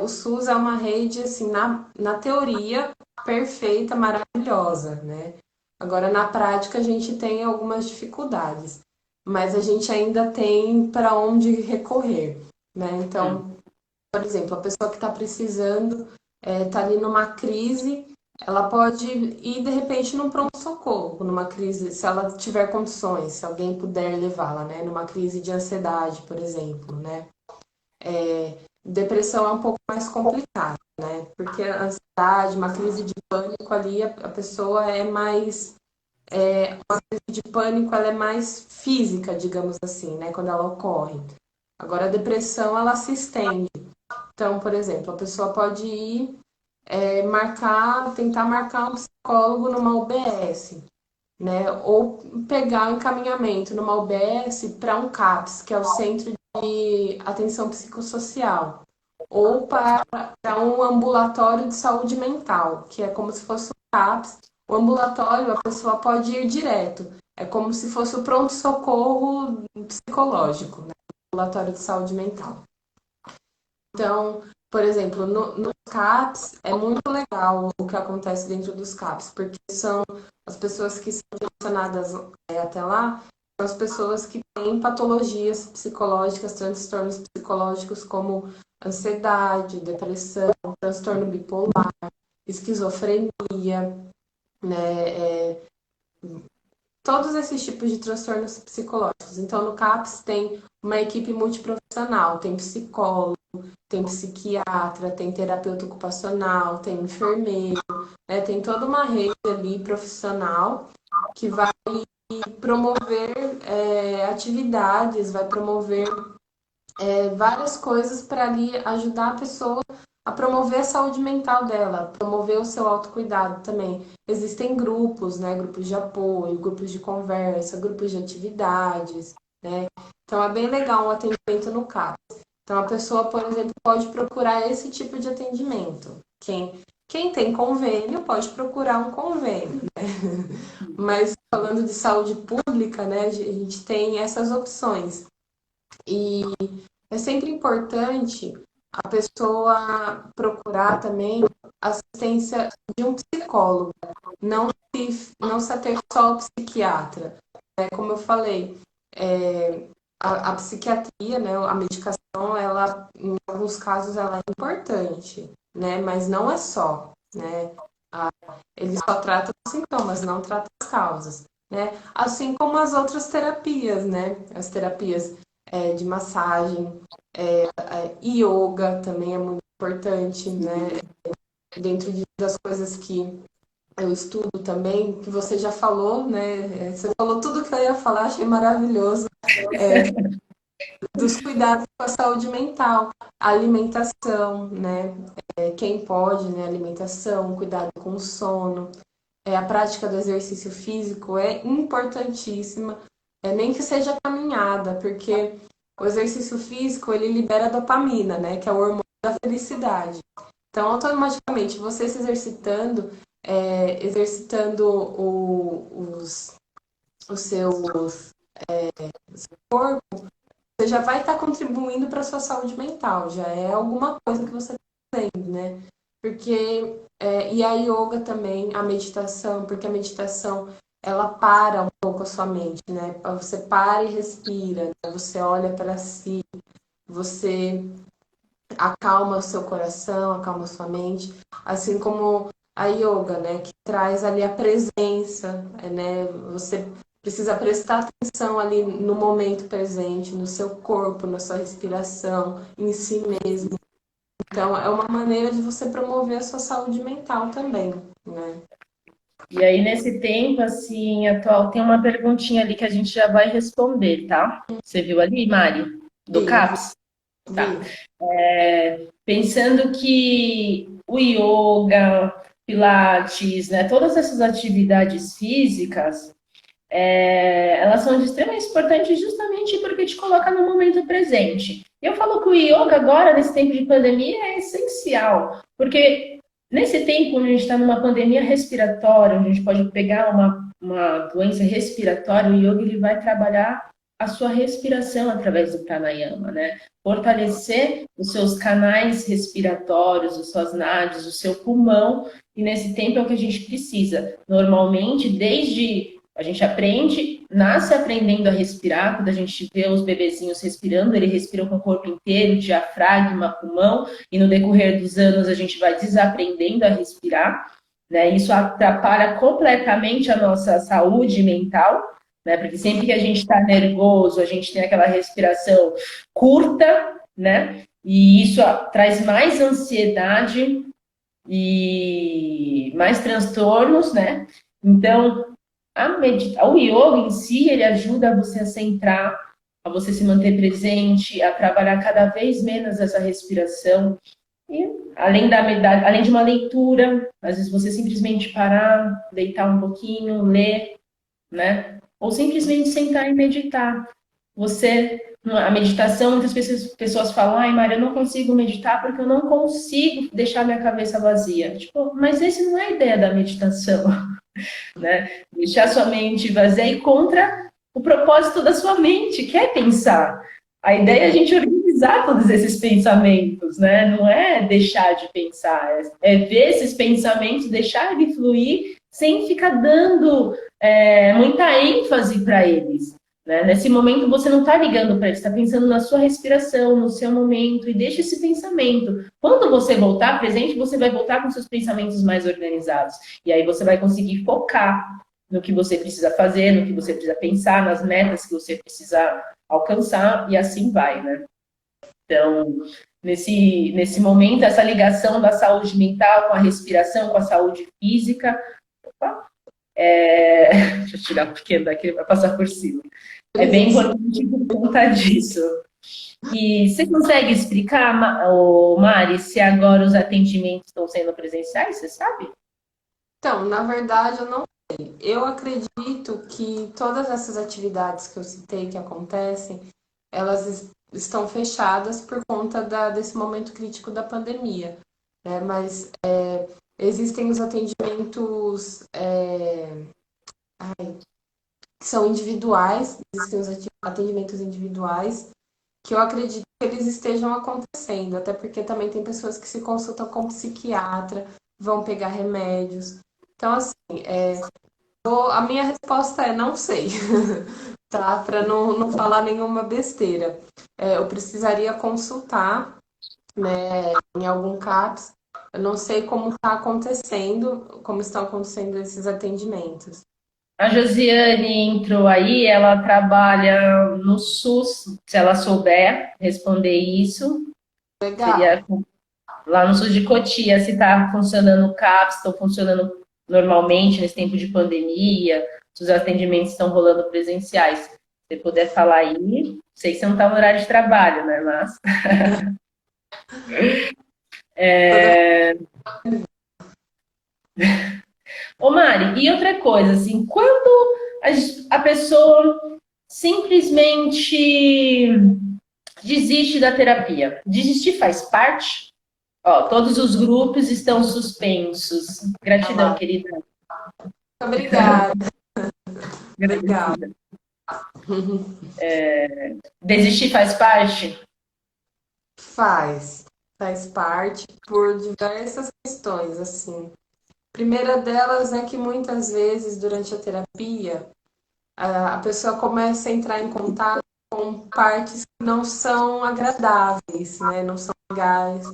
o SUS é uma rede, assim, na teoria, perfeita, maravilhosa, né? Agora, na prática, a gente tem algumas dificuldades, mas a gente ainda tem para onde recorrer, né? Então, por exemplo, a pessoa que está precisando, está ali numa crise, ela pode ir de repente num pronto-socorro, numa crise, se ela tiver condições, se alguém puder levá-la, né? Numa crise de ansiedade, por exemplo, né? Depressão é um pouco mais complicado, né? Porque a ansiedade, uma crise de pânico ali, a pessoa é mais. Uma crise de pânico, ela é mais física, digamos assim, né? Quando ela ocorre. Agora, a depressão, ela se estende. Então, por exemplo, a pessoa pode ir tentar marcar um psicólogo numa UBS, né? Ou pegar o encaminhamento numa UBS para um CAPS, que é o Centro de Atenção Psicossocial, ou para um ambulatório de saúde mental, que é como se fosse um CAPS. O ambulatório, a pessoa pode ir direto. É como se fosse o pronto-socorro psicológico, né? Ambulatório de saúde mental. Então, por exemplo, no CAPS é muito legal o que acontece dentro dos CAPS, porque são as pessoas que são direcionadas até lá, são as pessoas que têm patologias psicológicas, transtornos psicológicos como ansiedade, depressão, transtorno bipolar, esquizofrenia, né? Todos esses tipos de transtornos psicológicos. Então, no CAPS tem uma equipe multiprofissional, tem psicólogo, tem psiquiatra, tem terapeuta ocupacional, tem enfermeiro, né? Tem toda uma rede ali profissional que vai promover atividades, vai promover várias coisas para ali ajudar a pessoa a promover a saúde mental dela, promover o seu autocuidado também. Existem grupos, né? Grupos de apoio, grupos de conversa, grupos de atividades, né? Então é bem legal um atendimento no CAPS. Então a pessoa, por exemplo, pode procurar esse tipo de atendimento. Quem tem convênio pode procurar um convênio, né? Mas falando de saúde pública, né, a gente tem essas opções. E é sempre importante a pessoa procurar também assistência de um psicólogo, não se ater só ao psiquiatra. Como eu falei, a psiquiatria, né, a medicação, ela, em alguns casos, ela é importante, né, mas não é só, né, ele só trata os sintomas, não trata as causas, né, assim como as outras terapias, né, as terapias de massagem, yoga também é muito importante, né, dentro das coisas que eu estudo também, que você já falou, né, você falou tudo que eu ia falar, achei maravilhoso, dos cuidados com a saúde mental, a alimentação, né? Quem pode, né? Alimentação, cuidado com o sono, a prática do exercício físico é importantíssima, nem que seja caminhada, porque o exercício físico ele libera dopamina, né? Que é o hormônio da felicidade. Então, automaticamente, você se exercitando, exercitando os seus corpo, você já vai estar contribuindo para a sua saúde mental, já é alguma coisa que você está fazendo, né? Porque, e a yoga também, a meditação, porque a meditação, ela para um pouco a sua mente, né? Você para e respira, né? Você olha para si, você acalma o seu coração, acalma a sua mente, assim como a yoga, né, que traz ali a presença, né, você precisa prestar atenção ali no momento presente, no seu corpo, na sua respiração, em si mesmo. Então, é uma maneira de você promover a sua saúde mental também, né? E aí, nesse tempo, assim, atual, tem uma perguntinha ali que a gente já vai responder, tá? Você viu ali, Mari? Do Vi, CAPS? Tá. vi. Pensando que o yoga, pilates, né, todas essas atividades físicas, elas são de extremamente importantes justamente porque te coloca no momento presente. Eu falo que o yoga agora, nesse tempo de pandemia, é essencial, porque nesse tempo onde a gente está numa pandemia respiratória, onde a gente pode pegar uma doença respiratória, o yoga ele vai trabalhar a sua respiração através do pranayama, né? Fortalecer os seus canais respiratórios, as suas nádeas, o seu pulmão, e nesse tempo é o que a gente precisa. Normalmente, desde a gente aprende, nasce aprendendo a respirar, quando a gente vê os bebezinhos respirando, ele respira com o corpo inteiro, diafragma, pulmão, e no decorrer dos anos a gente vai desaprendendo a respirar, né? Isso atrapalha completamente a nossa saúde mental, né? Porque sempre que a gente está nervoso, a gente tem aquela respiração curta, né? E isso traz mais ansiedade e mais transtornos, né? Então, o yoga em si, ele ajuda você a centrar, a você se manter presente, a trabalhar cada vez menos essa respiração. E além de uma leitura, às vezes você simplesmente parar, deitar um pouquinho, ler, né? Ou simplesmente sentar e meditar. A meditação, muitas pessoas falam, ai, Maria, eu não consigo meditar porque eu não consigo deixar minha cabeça vazia. Tipo, mas esse não é a ideia da meditação, né? Deixar sua mente vazia e contra o propósito da sua mente, que é pensar. A ideia é a gente organizar todos esses pensamentos, né? Não é deixar de pensar, é ver esses pensamentos, deixar ele fluir sem ficar dando muita ênfase para eles. Né? Nesse momento você não está ligando para eles, está pensando na sua respiração, no seu momento, e deixa esse pensamento. Quando você voltar presente, você vai voltar com seus pensamentos mais organizados. E aí você vai conseguir focar no que você precisa fazer, no que você precisa pensar, nas metas que você precisa alcançar, e assim vai, né? Então, nesse momento, essa ligação da saúde mental com a respiração, com a saúde física. Opa, deixa eu tirar o pequeno daqui para passar por cima. É bem importante por conta disso. E você consegue explicar, Mari, se agora os atendimentos estão sendo presenciais, você sabe? Então, na verdade, eu não sei. Eu acredito que todas essas atividades que eu citei que acontecem, elas estão fechadas por conta desse momento crítico da pandemia, né? Mas Existem os atendimentos que são individuais, existem os atendimentos individuais, que eu acredito que eles estejam acontecendo, até porque também tem pessoas que se consultam com psiquiatra, vão pegar remédios. Então, assim, a minha resposta é não sei, tá? Para não falar nenhuma besteira. Eu precisaria consultar, né, em algum CAPS. Eu não sei como está acontecendo, como estão acontecendo esses atendimentos. A Josiane entrou aí, ela trabalha no SUS, se ela souber responder isso, Legal. seria lá no SUS de Cotia, se está funcionando o CAPS, estão funcionando normalmente nesse tempo de pandemia, se os atendimentos estão rolando presenciais. Se você puder falar aí, sei que você não está no horário de trabalho, né, mas... Ô Mari, e outra coisa, assim, quando a pessoa simplesmente desiste da terapia, desistir faz parte? Ó, todos os grupos estão suspensos. Gratidão, querida. Obrigada. Legal. Agradecida. Desistir faz parte? Faz parte por diversas questões, assim. Primeira delas é que muitas vezes durante a terapia a pessoa começa a entrar em contato com partes que não são agradáveis, né? Não são legais.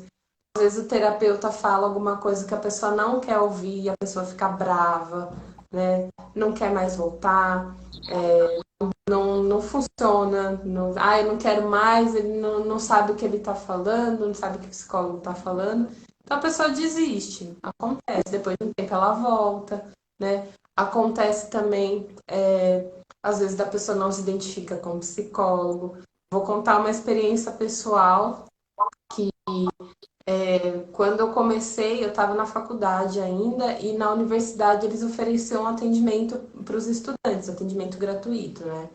Às vezes o terapeuta fala alguma coisa que a pessoa não quer ouvir, e a pessoa fica brava, né? Não quer mais voltar, não funciona, eu não quero mais, ele não sabe o que ele está falando, não sabe o que o psicólogo está falando. Então a pessoa desiste, acontece, depois de um tempo ela volta, né? Acontece também, às vezes, da pessoa não se identifica com o psicólogo. Vou contar uma experiência pessoal que quando eu comecei, eu estava na faculdade ainda, e na universidade eles ofereciam atendimento para os estudantes, atendimento gratuito, né?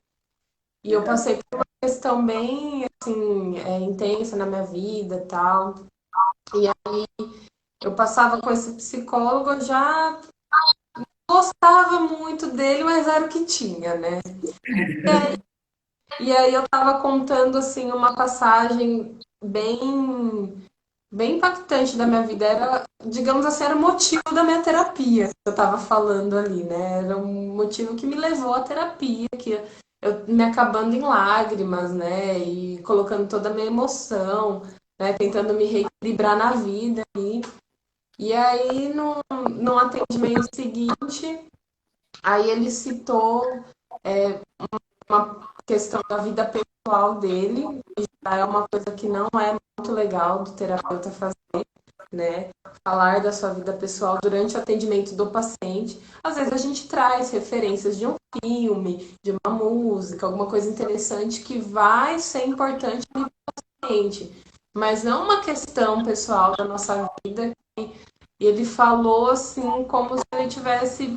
E eu passei por uma questão bem, assim, intensa na minha vida e tal. E aí eu passava com esse psicólogo, eu já gostava muito dele, mas era o que tinha, né? E aí eu tava contando, assim, uma passagem bem impactante da minha vida. Era, digamos assim, era o motivo da minha terapia que eu tava falando ali, né? Era um motivo que me levou à terapia, que eu me acabando em lágrimas, né? E colocando toda a minha emoção, né? Tentando me reequilibrar na vida ali. E aí, no atendimento seguinte, aí ele citou uma questão da vida pessoal dele, que já é uma coisa que não é muito legal do terapeuta fazer, né? Falar da sua vida pessoal durante o atendimento do paciente. Às vezes a gente traz referências de um filme, de uma música, alguma coisa interessante que vai ser importante para o paciente, mas não uma questão pessoal da nossa vida. E ele falou assim, como se ele tivesse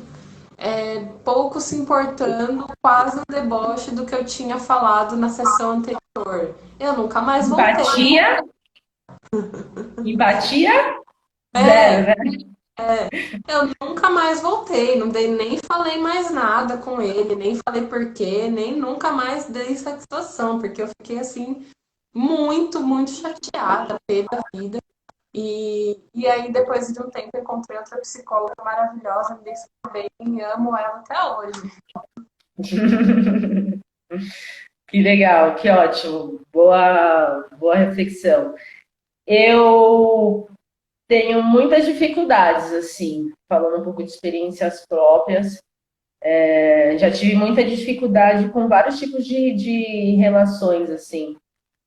pouco se importando, quase um deboche do que eu tinha falado na sessão anterior. Eu nunca mais voltei. Empatia? Empatia? É, Zero, né? eu nunca mais voltei, não dei, nem falei mais nada com ele, nem falei por quê, nem nunca mais dei satisfação, porque eu fiquei assim, muito chateada pela vida. E aí, depois de um tempo, eu encontrei outra psicóloga maravilhosa, me dei super bem, amo ela até hoje. Que legal, que ótimo. Boa reflexão. Eu tenho muitas dificuldades, assim, falando um pouco de experiências próprias. Já tive muita dificuldade com vários tipos de relações, assim,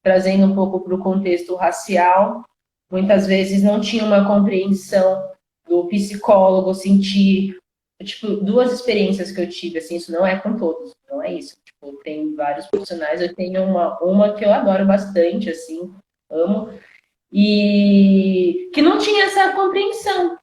trazendo um pouco para o contexto racial. Muitas vezes não tinha uma compreensão do psicólogo, sentir, tipo, duas experiências que eu tive, assim, isso não é com todos, não é isso. Tipo, tem vários profissionais, eu tenho uma que eu adoro bastante, assim, amo, e que não tinha essa compreensão,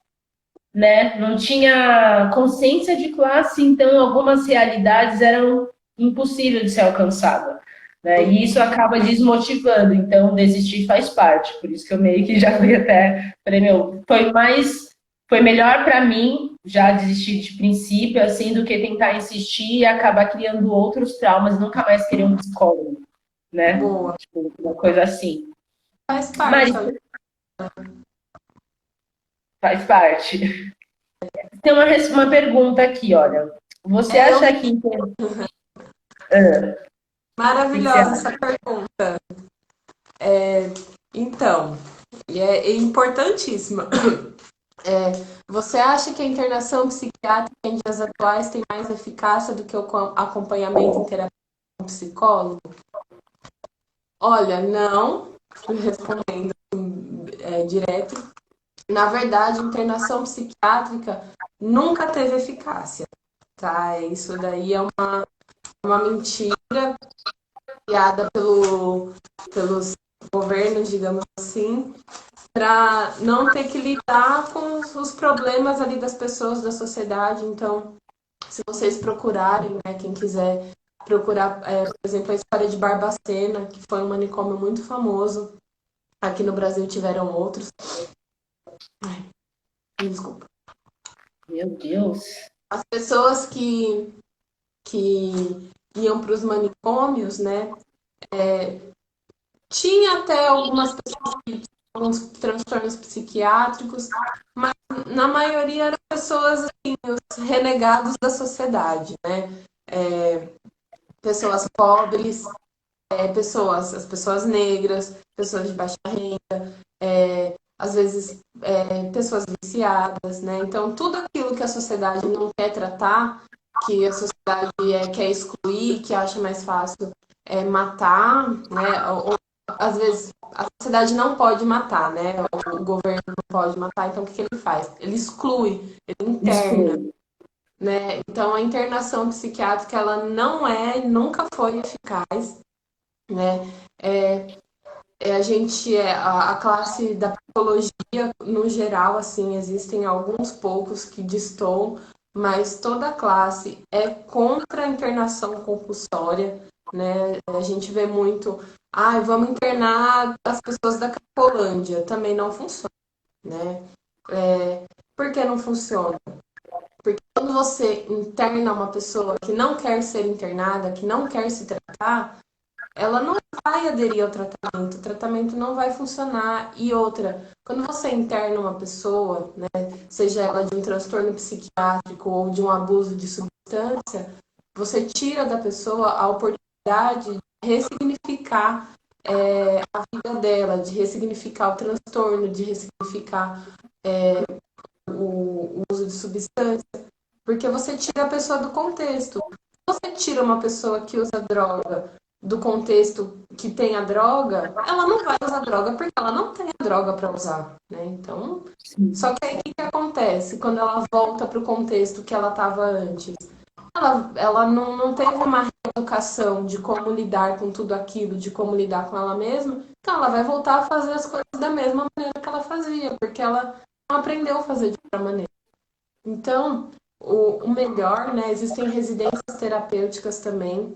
né? Não tinha consciência de classe, então algumas realidades eram impossíveis de ser alcançadas. Né? E isso acaba desmotivando, então desistir faz parte. Por isso que eu meio que já fui até, falei, meu, foi mais foi melhor para mim já desistir de princípio, assim, do que tentar insistir e acabar criando outros traumas e nunca mais querer um psicólogo, né? Boa. Tipo, uma coisa assim. Faz Mas parte. faz parte. Tem uma pergunta aqui, olha. Você Eu acha vi. que... O que que você Maravilhosa acha? essa pergunta. Então, e é importantíssima. Você acha que a internação psiquiátrica em dias atuais tem mais eficácia do que o acompanhamento em terapia com psicólogo? Olha, não, respondendo direto. Na verdade, internação psiquiátrica nunca teve eficácia, tá? Isso daí é uma mentira criada pelos governos, digamos assim, para não ter que lidar com os problemas ali das pessoas, da sociedade. Então, se vocês procurarem, né, quem quiser procurar, por exemplo, a história de Barbacena, que foi um manicômio muito famoso. Aqui no Brasil tiveram outros. Ai, desculpa. Meu Deus. As pessoas que iam para os manicômios, né, tinha até algumas pessoas que tinham alguns transtornos psiquiátricos, mas na maioria eram pessoas assim, os renegados da sociedade, né? Pessoas pobres, as pessoas negras, pessoas de baixa renda, às vezes pessoas viciadas, né? Então tudo aquilo que a sociedade não quer tratar, que a sociedade quer excluir, que acha mais fácil matar, né? Ou, às vezes a sociedade não pode matar, né? O governo não pode matar, então o que que ele faz? Ele exclui, ele interna, Exclui. né? Então a internação psiquiátrica ela não nunca foi eficaz, né? A gente a classe da psicologia no geral, assim, existem alguns poucos que destoam, mas toda a classe é contra a internação compulsória, né? A gente vê muito, vamos internar as pessoas da Cracolândia, também não funciona, né? Por que não funciona? Porque quando você interna uma pessoa que não quer ser internada, que não quer se tratar, ela não vai aderir ao tratamento, o tratamento não vai funcionar. E outra, quando você interna uma pessoa, né, seja ela de um transtorno psiquiátrico ou de um abuso de substância, você tira da pessoa a oportunidade de ressignificar a vida dela, de ressignificar o transtorno, de ressignificar o uso de substância, porque você tira a pessoa do contexto. Você tira uma pessoa que usa droga do contexto que tem a droga, ela não vai usar droga porque ela não tem a droga para usar, né? Então, Sim. só que aí o que acontece quando ela volta para o contexto que ela estava antes? Ela não teve uma educação de como lidar com tudo aquilo, de como lidar com ela mesma, então ela vai voltar a fazer as coisas da mesma maneira que ela fazia, porque ela não aprendeu a fazer de outra maneira. Então, o melhor, né? Existem residências terapêuticas também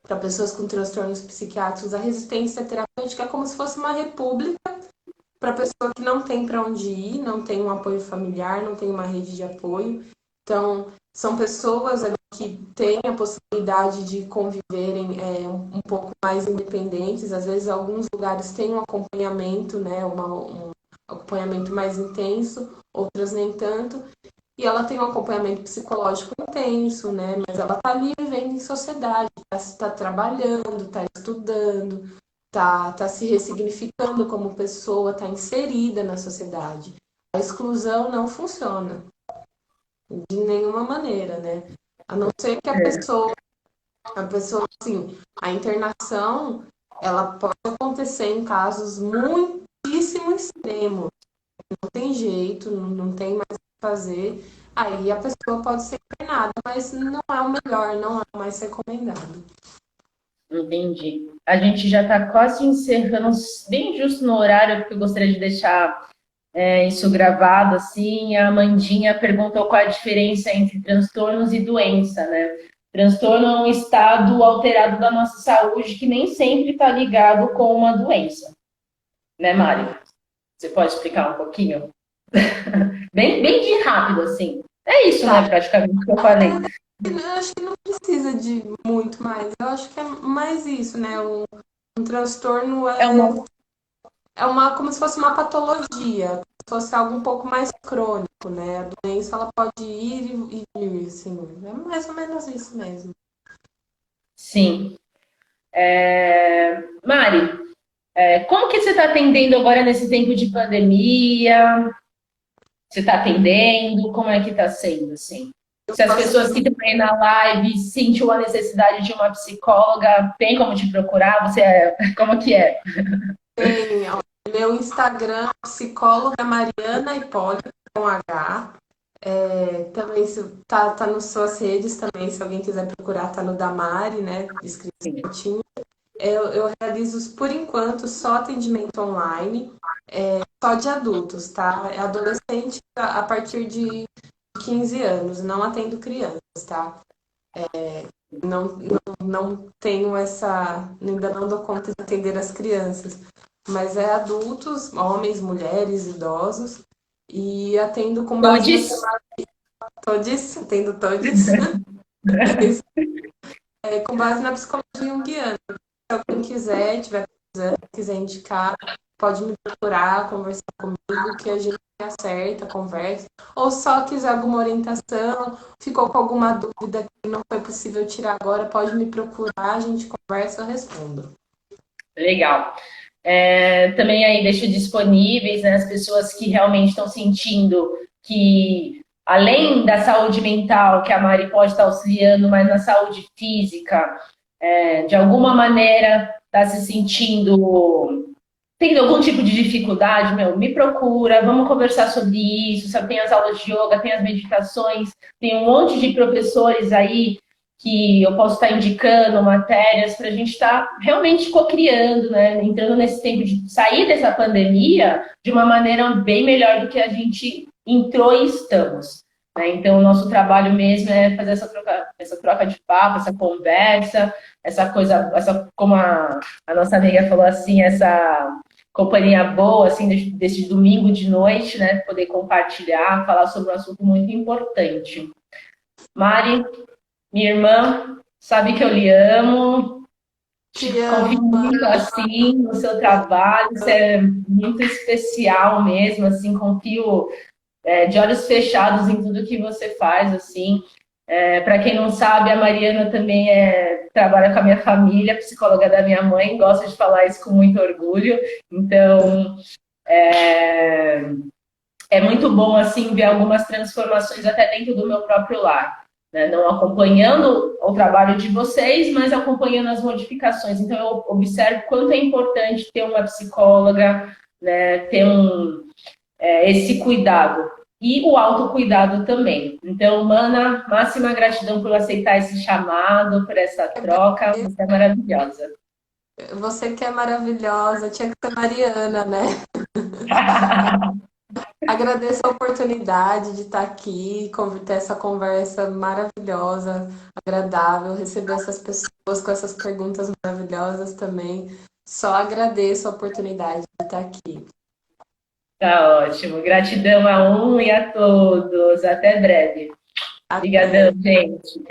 para pessoas com transtornos psiquiátricos. A resistência terapêutica é como se fosse uma república para pessoa que não tem para onde ir, não tem um apoio familiar, não tem uma rede de apoio. Então, são pessoas ali que têm a possibilidade de conviverem um pouco mais independentes. Às vezes, alguns lugares têm um acompanhamento, né? Um acompanhamento mais intenso, outras nem tanto. E ela tem um acompanhamento psicológico intenso, né? Mas ela tá ali vivendo em sociedade, tá trabalhando, tá estudando, tá se ressignificando como pessoa, tá inserida na sociedade. A exclusão não funciona de nenhuma maneira, né? A não ser que a pessoa, assim, a internação, ela pode acontecer em casos muitíssimo extremos. Não tem jeito, não tem mais o que fazer. Aí a pessoa pode ser internada, mas não é o melhor, não é o mais recomendado. Entendi. A gente já está quase encerrando, bem justo no horário, porque eu gostaria de deixar isso gravado, assim. A Amandinha perguntou qual a diferença entre transtornos e doença, né? Transtorno é um estado alterado da nossa saúde que nem sempre está ligado com uma doença, né, Mário? Você pode explicar um pouquinho? Bem de rápido, assim. É isso, Tá. né, praticamente, que eu falei. Eu acho que não precisa de muito mais. Eu acho que é mais isso, né? Um transtorno É uma. é uma, como se fosse uma patologia, como se fosse algo um pouco mais crônico, né? A doença ela pode ir e vir, assim. É mais ou menos isso mesmo. Sim. Mari, como que você está atendendo agora nesse tempo de pandemia? Você está atendendo? Como é que está sendo, assim? Eu Se as posso pessoas que estão aí na live sentiu a necessidade de uma psicóloga, tem como te procurar? Como que é? dizer, ó, meu Instagram, psicóloga Mariana Hipólito, com H. Também tá nas suas redes também, se alguém quiser procurar, tá no Damari, né? Escrito certinho. Eu realizo, por enquanto, só atendimento online, só de adultos, tá? É adolescente a partir de 15 anos, não atendo crianças, tá? Não tenho essa. Ainda não dou conta de atender as crianças, mas é adultos, homens, mulheres, idosos, e atendo com base na Todes? semana. Todos, atendo todos, com base na psicologia junguiana. Se alguém quiser, tiver precisando, quiser indicar, pode me procurar, conversar comigo, que a gente acerta, conversa. Ou só quiser alguma orientação, ficou com alguma dúvida que não foi possível tirar agora, pode me procurar, a gente conversa, eu respondo. Legal. Também aí deixo disponíveis, né, as pessoas que realmente estão sentindo que, além da saúde mental, que a Mari pode estar auxiliando, mas na saúde física, de alguma maneira está se sentindo tendo algum tipo de dificuldade, meu, me procura, vamos conversar sobre isso, sabe? Tem as aulas de yoga, tem as meditações, tem um monte de professores aí que eu posso estar indicando matérias para a gente estar realmente co-criando, né? Entrando nesse tempo de sair dessa pandemia de uma maneira bem melhor do que a gente entrou e estamos. Né? Então, o nosso trabalho mesmo é fazer essa troca de papo, essa conversa, essa coisa, como a nossa amiga falou assim, essa companhia boa, assim, desse domingo de noite, né? Poder compartilhar, falar sobre um assunto muito importante. Mari, minha irmã, sabe que eu lhe amo, Te confio amo, muito, assim, no seu trabalho, você é muito especial mesmo, assim, confio de olhos fechados em tudo que você faz, assim. Para quem não sabe, a Mariana também trabalha com a minha família, psicóloga da minha mãe, gosta de falar isso com muito orgulho. Então, é muito bom assim ver algumas transformações até dentro do meu próprio lar, né? Não acompanhando o trabalho de vocês, mas acompanhando as modificações. Então eu observo quanto é importante ter uma psicóloga, né? Ter esse cuidado e o autocuidado também. Então, Mana, máxima gratidão por aceitar esse chamado, por essa troca, você é maravilhosa. você que é maravilhosa, tinha que ser Mariana, né? Agradeço a oportunidade de estar aqui, ter essa conversa maravilhosa, agradável, receber essas pessoas com essas perguntas maravilhosas também. Só agradeço a oportunidade de estar aqui. Tá ótimo. Gratidão a um e a todos. Até breve. Até. Obrigadão, gente.